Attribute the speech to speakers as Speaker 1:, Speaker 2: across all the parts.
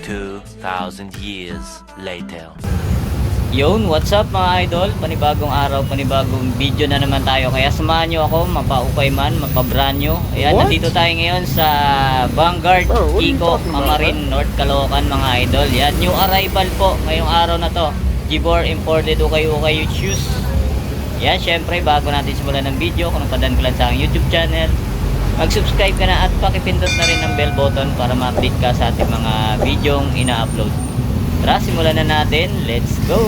Speaker 1: 2,000 years later.
Speaker 2: Yun, what's up mga idol? Panibagong araw, panibagong video na naman tayo. Kaya samahan nyo ako, mapaukay man, mapabranyo. Ayan, nandito tayo ngayon sa Vanguard, Kiko, Amarin, North Caloocan mga idol. Yan, new arrival po ngayong araw na to. Gibor Imported Ukay-Ukay Shoes. Yan, syempre bago natin simulan ng video, kung napadaan ka lang sa aking YouTube channel, mag-subscribe ka na at pakipindot na rin ng bell button para ma-update ka sa ating mga videong ina-upload. Tara, simulan na natin. Let's go!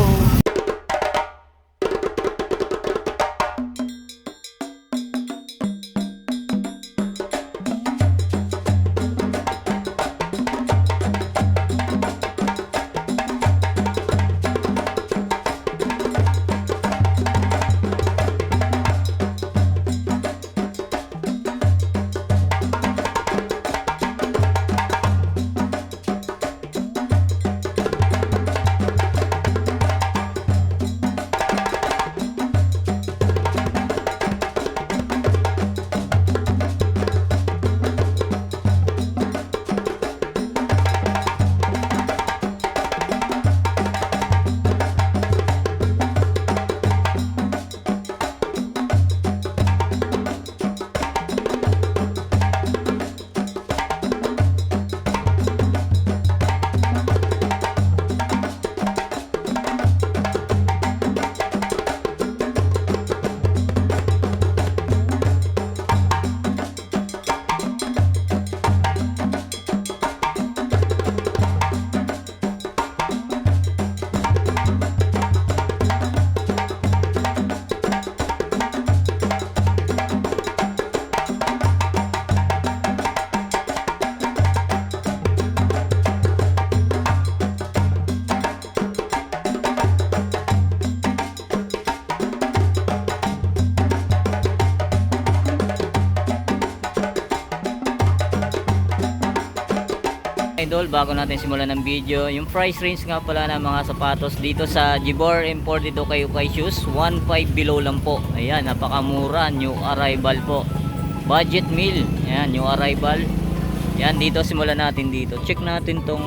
Speaker 2: Idol, bago natin simulan ng video, yung price range nga pala ng mga sapatos dito sa Gibor Imported Ukay-Ukay Shoes, 1.5 below lang po. Ayan, napakamura, new arrival po. Budget meal, ayan, new arrival. Ayan, dito simulan natin dito. Check natin tong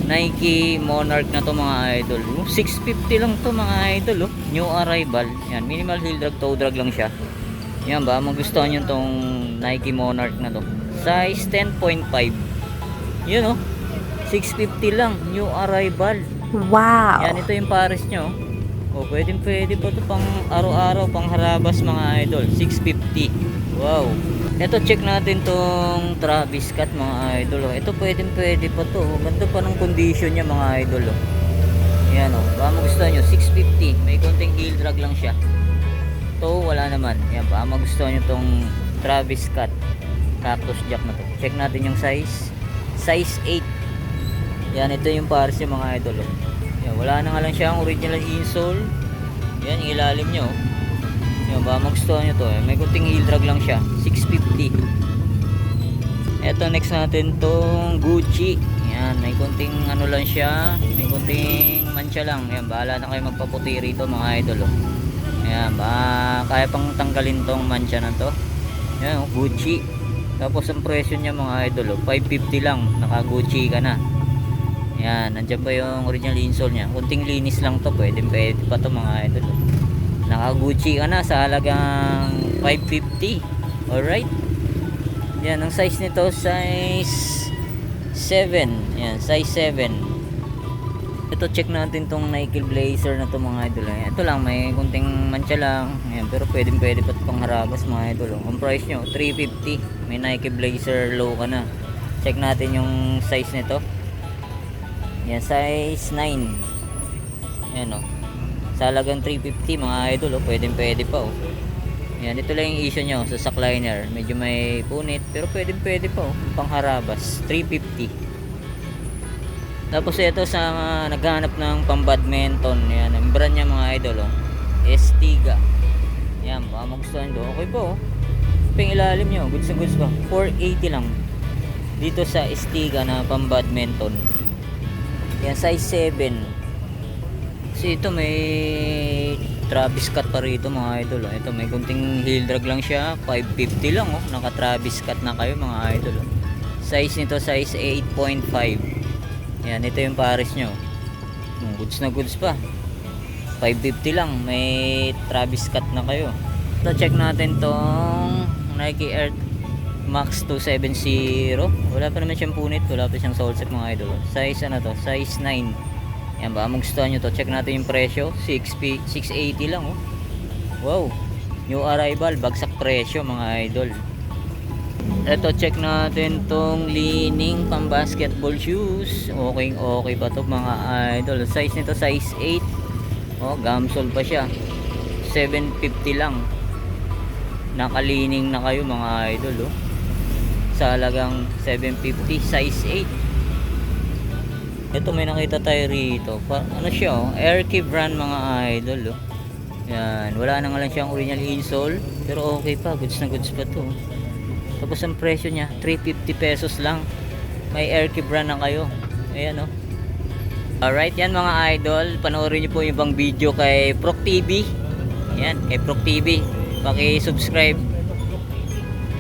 Speaker 2: Nike Monarch na to mga idol. 650 lang to mga idol, oh. New arrival. Ayan, minimal heel drag, toe drag lang siya. Ayan ba, magustuhan nyo tong Nike Monarch na to. Size 10.5. Yun, oh, 650 lang, new arrival.
Speaker 3: Wow.
Speaker 2: Yan, ito yung pares nyo. O, pwede po ito pang araw-araw, pang harabas mga idol. 650. Wow. Ito, check natin tong Travis Scott mga idol. Oh. Ito pwede pa to. Ganda pa ng condition niya mga idol. Oh. Yan, oh, baka magustuhan nyo, 650. May konting heel drag lang siya. Ito, wala naman. Yan, baka magustuhan nyo tong Travis Scott Cactus Jack na to. Check natin yung size 8. Yan, ito yung pares yung mga idol, oh. Yan, wala na nga lang siyang original insole. Yan, yung ilalim nyo, oh. Yan, baka magustuhan nyo to, eh. May kunting heel drag lang siya, 650. Eto, next natin tong Gucci. Yan, may kunting ano lang siya, may kunting mancha lang. Yan, bahala na kayo magpaputi rito mga idol, oh. Yan, baka kaya pang tanggalin tong mancha na to. Yan, oh, Gucci. Tapos ang presyo niya mga idol, oh, 550 lang, naka Gucci ka na. Yan, nandiyan pa yung original insole niya. Kunting linis lang to, pwede pa to mga idol, oh. Naka Gucci ka na sa halagang 550. Alright. Yan, ang size nito, size 7. Yan, size 7. Ito, check natin tong Nike Blazer na to mga idol. Ito lang, may kunting mancha lang. Ayan, pero pwede pa ito pang harabas mga idol. Ang price nyo, 350. May Nike Blazer low ka na. Check natin yung size nito. Yan, size 9. Ayan, oh. Sa halagang 350 mga idol, oh. Pwede pa, oh. Yan, ito lang yung issue nyo sa sackliner. Medyo may punit, pero pwede pa, oh. Pangharabas, 350. Tapos ito sa naghahanap ng pang badminton, yan, ang brand niya mga idol, oh. Estiga. Yan, baka magustuhan nyo. Okay po, oh. Pang ilalim nyo, goods na goods pa. 480 lang dito sa Estiga na pang badminton. Yan, size 7. Kasi ito may Travis cut pa rito mga idol, oh. Ito may kunting heel drag lang siya, 550 lang, oh. Naka Travis cut na kayo mga idol, oh. Size nito size 8.5. Yan, ito yung pares nyo. Goods na goods pa. 550 lang, may Travis cut na kayo. So check natin tong Nike Air Max 270. Wala pa naman siyang punit, wala pa siyang sole set mga idol. Size ano to? Size 9. Yan, baka magustuhan nyo to. Check natin yung presyo, 680 lang, oh. Wow, new arrival, bagsak presyo mga idol. Eto, check natin tong Li-Ning pang basketball shoes. Okay pa to mga idol. Size nito size 8. Oh, gamsol pa siya. 750 lang. Naka-Li-Ning na kayo mga idol, oh. Sa halagang 750, size 8. Ito may nakita tayo rito. Ano siya, oh? Airkey brand mga idol, oh. Yan, wala na nga lang siyang original insole, pero okay pa, goods na goods pa to. Tapos ang presyo niya 350 pesos lang. May Airkey brand na kayo. Ayan, oh. Alright, yan mga idol, panoorin niyo po yung ibang video kay Proc TV. Yan, kay Proc TV. Paki-subscribe.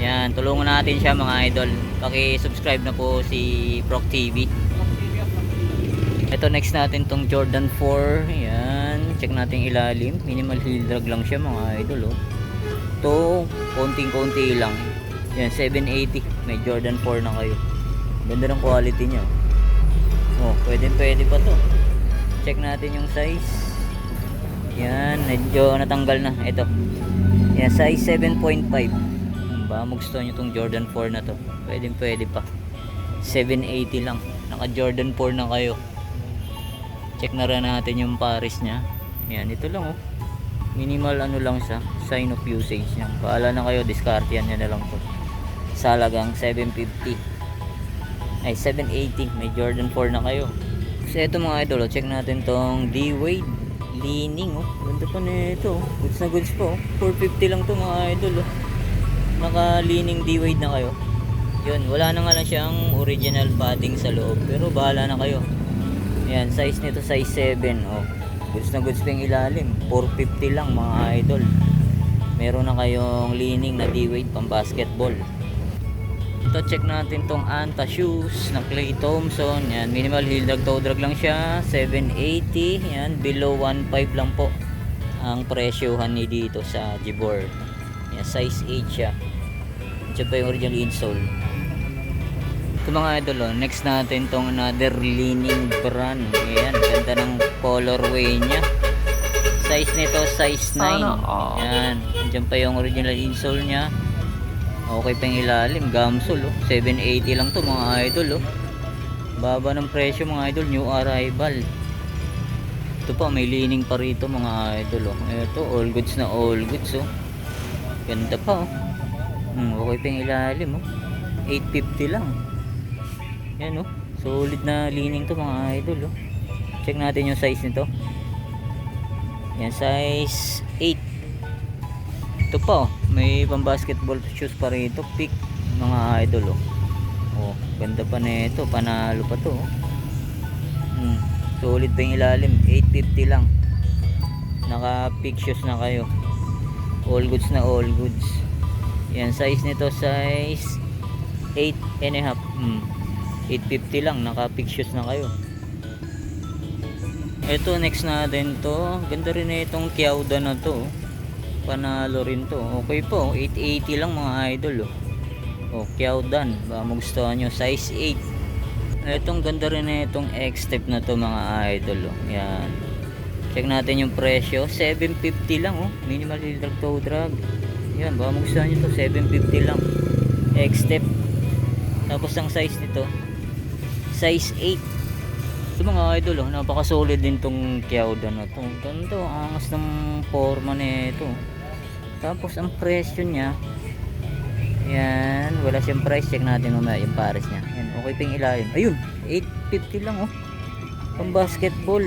Speaker 2: Yan, tulungan natin siya mga idol. Paki-subscribe na po si Proc TV. Ito next natin tong Jordan 4. Yan, check natin ilalim. Minimal heel drag lang siya mga idol, oh. To, konting-konti lang. Yan, 780. May Jordan 4 na kayo. Ganda ng quality niya. Oh, pwede pa to. Check natin yung size. Yan, medyo natanggal na. Ito. Yan, size 7.5. Baka magustuhan nyo tong Jordan 4 na to. Pwede pa. 780 lang. Naka Jordan 4 na kayo. Check na rin natin yung pares niya. Yan, ito lang, oh. Minimal ano lang siya. Sign of usage niya. Bahala na kayo. Discard yan na lang to. Sa halagang 750. Ay, 780. May Jordan 4 na kayo. So ito mga idol, check natin tong D-Wade Li-Ning, oh. Ganda pa nito, oh. Goods na goods po, oh. 450 lang to mga idol, oh. Naka Li-Ning D-Wade na kayo. Yun, wala na nga lang siyang original padding sa loob, pero bahala na kayo. Ayan, size nito size 7, oh. Goods na goods pa yung ilalim, 450 lang mga idol. Meron na kayong Li-Ning na D-Wade pang basketball. Ito, check natin tong Anta shoes na Clay Thompson. Yan, minimal heel drag, toe drag lang siya, 780. Yan, below 1.5 lang po ang presyohan ni dito sa Jibor. Yan, size 8 siya. Ito pa yung original insole. Ito mga idol, oh. Next natin tong another Li-Ning brand. Yan, ganda ng colorway niya. Size nito size 9. Yan, dyan pa yung original insole niya. Okay pa yung ilalim, gamsol, oh. 780 lang to mga idol, oh. Baba ng presyo mga idol, new arrival. Ito pa, may Li-Ning pa rito mga idol, oh. Ito, all goods na all goods, oh. Ganda pa, oh. Okay pa yung ilalim, oh. 850 lang. Yan, oh. Solid na Li-Ning to mga idol, oh. Check natin yung size nito. Yan, size 8. Ito pa, oh. May pang basketball shoes pa rito, pick mga idol, oh. Oh, ganda pa nito, panalo pa to, oh. Solid pa yung ilalim, 850 lang. Naka pick shoes na kayo. All goods na all goods. Yan, size nito size 8.5. 850 lang, naka pick shoes na kayo. Ito next natin to, ganda rin na itong Kiauda na to, oh. Panalo rin to. Okay po, 880 lang mga idol, oh. Oh, Kiaudan, baka magustuhan nyo, size 8. Itong ganda rin na itong X-Step na to mga idol, oh. Yan, check natin yung presyo, 750 lang, oh. Minimal heel drag, toe drag. Yan, baka magustuhan nyo to, 750 lang. X-Step. Tapos ang size nito size 8. Ito mga idol, napaka-solid din tong Kyawda na to. Ganito, angas ng forma nito. Tapos ang presyo niya, yan, wala siyang price. Check natin mamaya yung pares niya. Yan, okay pa yung ilalim. Ayun, 850 lang oh. Pang basketball.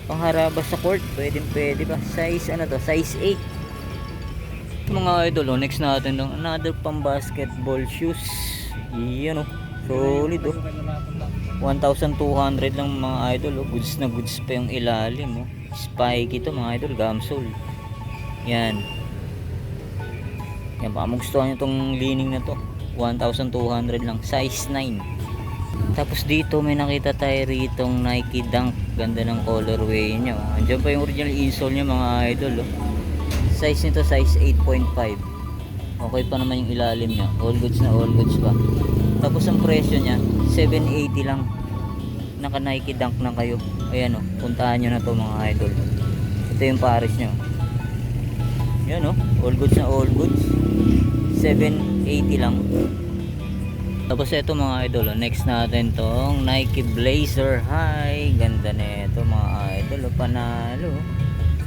Speaker 2: Pang harabas sa court, pwede ba? Size ano to? Size 8. Mga idol, next natin ng another pang basketball shoes. Yan oh, solid oh. 1,200 lang mga idol oh. Goods na goods pa yung ilalim oh. Spike ito mga idol, gamsole. Yan. Yan, baka magustuhan nyo tong lining na to. 1,200 lang, size 9. Tapos dito may nakita tayo ritong Nike Dunk. Ganda ng colorway nya oh. Andiyan pa yung original insole nya mga idol oh. Size nito size 8.5. Okay pa naman yung ilalim nya. All goods na all goods pa. Tapos ang presyo nya 780 lang. Naka Nike Dunk na kayo. Ayan o, puntahan nyo na to mga idol. Ito yung pares nya. Ayan o, all goods na all goods. 780 lang. Tapos ito mga idol, next natin tong Nike Blazer High. Ganda na ito mga idol, panalo.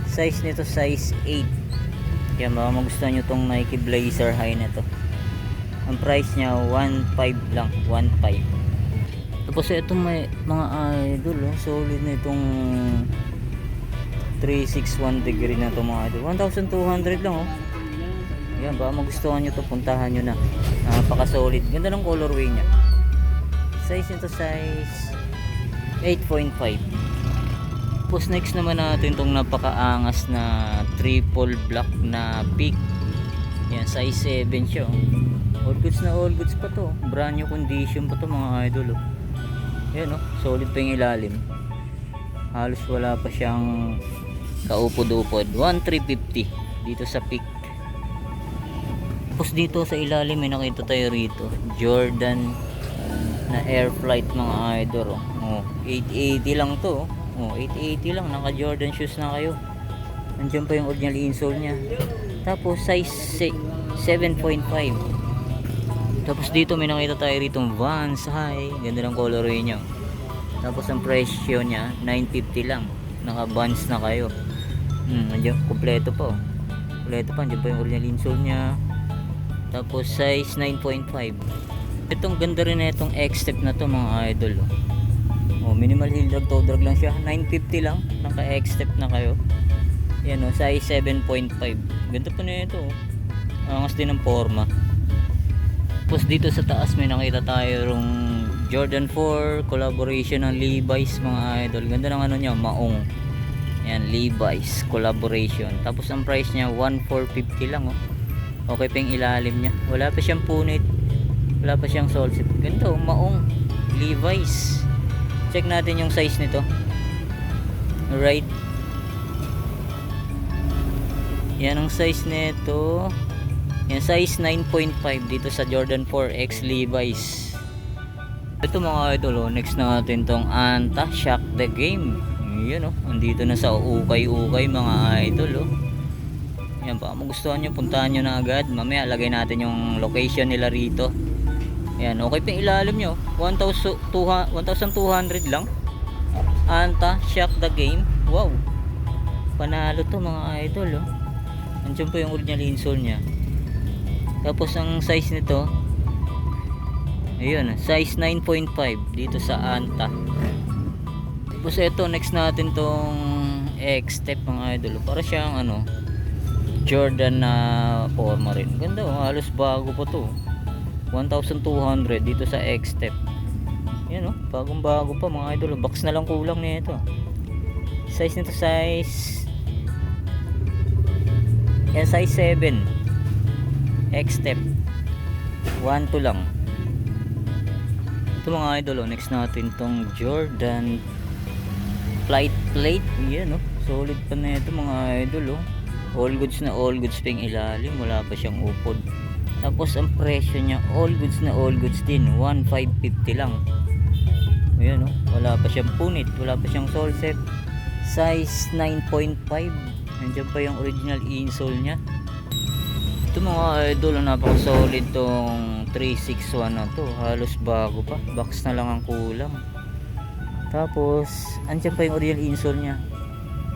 Speaker 2: Size nito size 8. Kaya baka magustuhan nyo tong Nike Blazer High na to. Ang price nya 1.5 lang, 1.5. Tapos ito may mga idol solid na itong 361 degree na to mga idol. 1,200 lang oh. Yan, baka magustuhan nyo to, puntahan nyo na. Napaka solid, ganda ng colorway nya. Size nito size 8.5. Tapos next naman natin tong napakaangas na triple black na peak. Yan, size 7 siya oh. All goods na all goods pa to. Brand new condition pa to mga idol oh. Yan oh, solid pa yung ilalim. Halos wala pa siyang kaupod-upod. 1,350 dito sa peak. Tapos dito sa ilalim may nakita tayo rito Jordan na Air Flight mga idol oh. 880 lang to oh. 880 lang, naka Jordan shoes na kayo. Nandiyan pa yung original insole nya. Tapos size 7.5. Tapos dito may nakita tayo rito Vans High. Ganda ng colorway nya. Tapos ang presyo nya 950 lang. Naka Vans na kayo. Nandiyan, kompleto pa oh. Kompleto pa, nandiyan pa yung original insole nya. Tapos size 9.5. Itong ganda rin na itong X-Step na to mga idol oh. Minimal heel drag, toe drag lang siya. 950 lang, naka X-Step na kayo. Yan oh, size 7.5. Ganda pa na ito oh. Angas din ng forma. Tapos dito sa taas may nakita tayo rong Jordan 4 collaboration ng Levi's mga idol. Ganda ng ano niya, maong. Yan, Levi's collaboration. Tapos ang price niya 1,450 lang oh. Okay pa yung ilalim niya. Wala pa siyang punit. Wala pa siyang sole zip. Ganito, maong Levi's. Check natin yung size nito. Right. Yan ang size nito. Yan, size 9.5 dito sa Jordan 4X Levi's. Ito mga idol, next natin tong Anta Shock the Game. Yan oh, andito na sa ukay-ukay mga idol oh. Yan, baka magustuhan nyo, puntahan nyo na agad. Mamaya lagay natin yung location nila rito. Yan, okay pa yung ilalim nyo. 1,200 lang. Anta Shock the Game. Wow, panalo to mga idol oh. Andiyan po yung original insole nya. Tapos ang size nito, ayun, size 9.5 dito sa Anta. Tapos ito, next natin tong X-Step mga idol. Para siyang ano, Jordan na forma rin. Ganda oh, halos bago pa to. 1,200 dito sa X-Step. Yan oh, bagong bago pa mga idol. Box na lang kulang nito. Size nito size, yan, size 7. X-Step 1,2 lang. Ito mga idol oh, next natin tong Jordan Flight Plate. Yan oh, solid pa na ito mga idol oh. All goods na all goods pa yung ilalim, wala pa siyang upod. Tapos ang presyo niya all goods na all goods din, 1,550 lang. Ayan oh, wala pa siyang punit, wala pa siyang sole set. Size 9.5. Nandiyan pa yung original insole niya. Ito mga idol, napaka solid tong 361 na to. Halos bago pa, box na lang ang kulang. Tapos andyan pa yung original insole nya.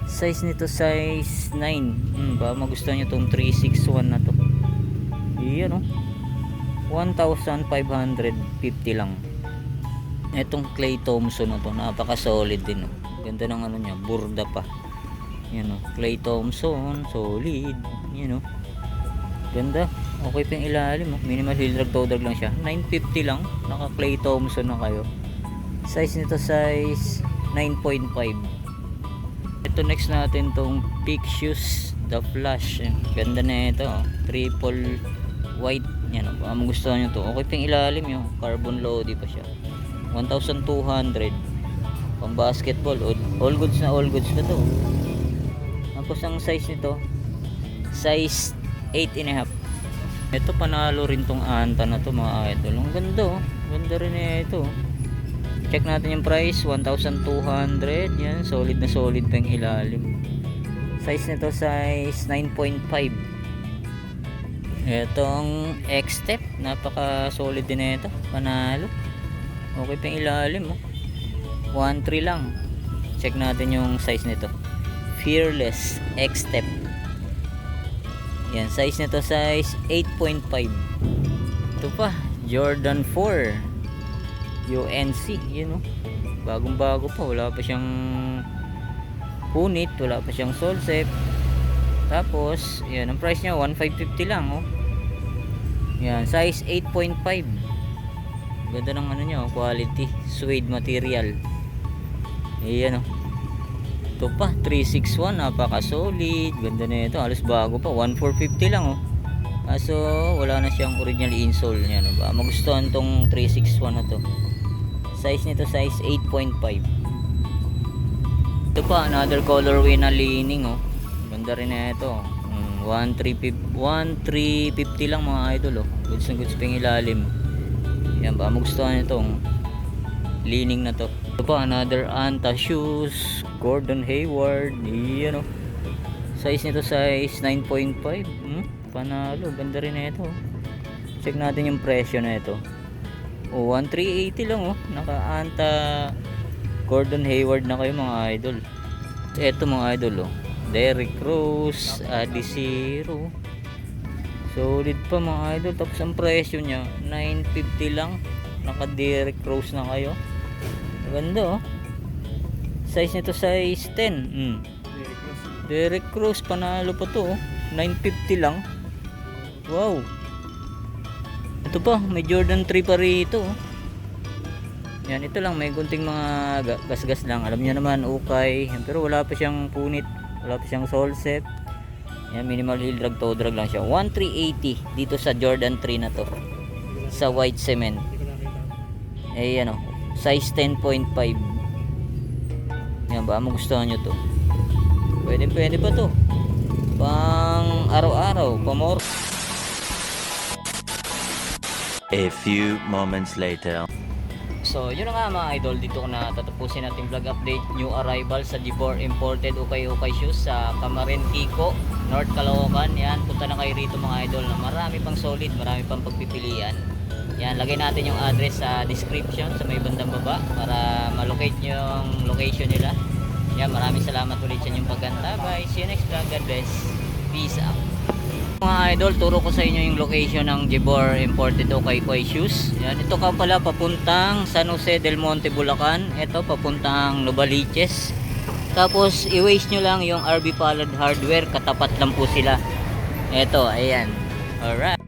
Speaker 2: Size nito size 9. Baka magustuhan nyo tong 361 na to. Iyan, 1,550 lang. Etong Clay Thompson na to, napaka solid din, ganda ng ano nya, burda pa. Yan, Clay Thompson, solid. Yan, ganda. Okay pa yung ilalim, minimal heel drag toe drag lang siya. 950 lang, naka Clay Thompson na kayo. Size nito size 9.5. Ito next natin tong Peak Shoes The Flash. Ganda na ito, triple white. Yan, baka magustuhan nyo to. Okay pa yung ilalim, carbon loady pa siya. 1,200 pang basketball. All goods na all goods na to. Tapos ang size nito size 8.5. Ito panalo rin tong anta na to mga idol. Ang ganda, ganda rin na ito. Check natin yung price, 1,200. Yan, solid na solid pa yung ilalim. Size nito size 9.5. Etong X-Step, napaka solid din na ito, panalo. Okay pa yung ilalim, 1.3 lang. Check natin yung size nito, Fearless X-Step. Yan, size nito size 8.5. Ito pa, Jordan 4 UNC, yun, bagong bago pa, wala pa siyang punit, wala pa siyang sole set. Tapos yan, ang price nya 1,550 lang, yan, size 8.5. ganda ng ano nya, quality suede material. Ayan, ito pa 361, napaka solid, ganda na ito, halos bago pa, 1,450 lang, kaso wala na siyang original insole niya, ba magustuhan tong 361 na to. Size nito size 8.5. Ito pa, another colorway na leaning, ganda rin na ito. 1,350 lang mga idol, goods na goods pa yung ilalim. Yan, ba magustuhan itong leaning na to. Ito pa, another Anta shoes, Gordon Hayward. Yan, size nito size 9.5. Panalo, ganda rin na ito. Check natin yung presyo na ito. 1,380 lang, naka Anta Gordon Hayward na kayo mga idol. Ito mga idol, Derrick Rose, Adizero, solid pa mga idol. Tapos ang presyo nya 950 lang, naka Derrick Rose na kayo. Ganda, size nito size 10. Derrick Rose, panalo pa to, 950 lang. Wow. Ito pa, may Jordan 3 pa rito. Yan, ito lang, may gunting mga gas-gas lang. Alam niyo naman, ukay. Pero wala pa siyang punit, wala pa siyang sole set. Yan, minimal heel drag toe drag lang siya. 1,380 dito sa Jordan 3 na to, sa white cement. Ayan, size 10.5. Yan, ba magustuhan nyo to, pwede pa to pang araw-araw, pamor.
Speaker 1: A few moments later.
Speaker 2: So yun na nga mga idol, dito ko na tatapusin natin vlog update. New arrival sa Jibor Imported Ukay Shoes sa Camarentico, North Caloocan. Yan, punta na kayo rito mga idol, na marami pang solid, marami pang pagpipilian. Yan, lagay natin yung address sa description sa may bandang baba para malocate yung location nila. Yan, maraming salamat ulit sa inyong pagganda. Bye, see you next vlog, God bless, peace out. Mga idol, turo ko sa inyo yung location ng Jibor Imported Ukay Shoes. Yan, ito ka pala papuntang San Jose del Monte, Bulacan. Ito papuntang Novaliches. Tapos i-waste nyo lang yung RB Palad Hardware, katapat lang po sila. Ito, ayan. Alright.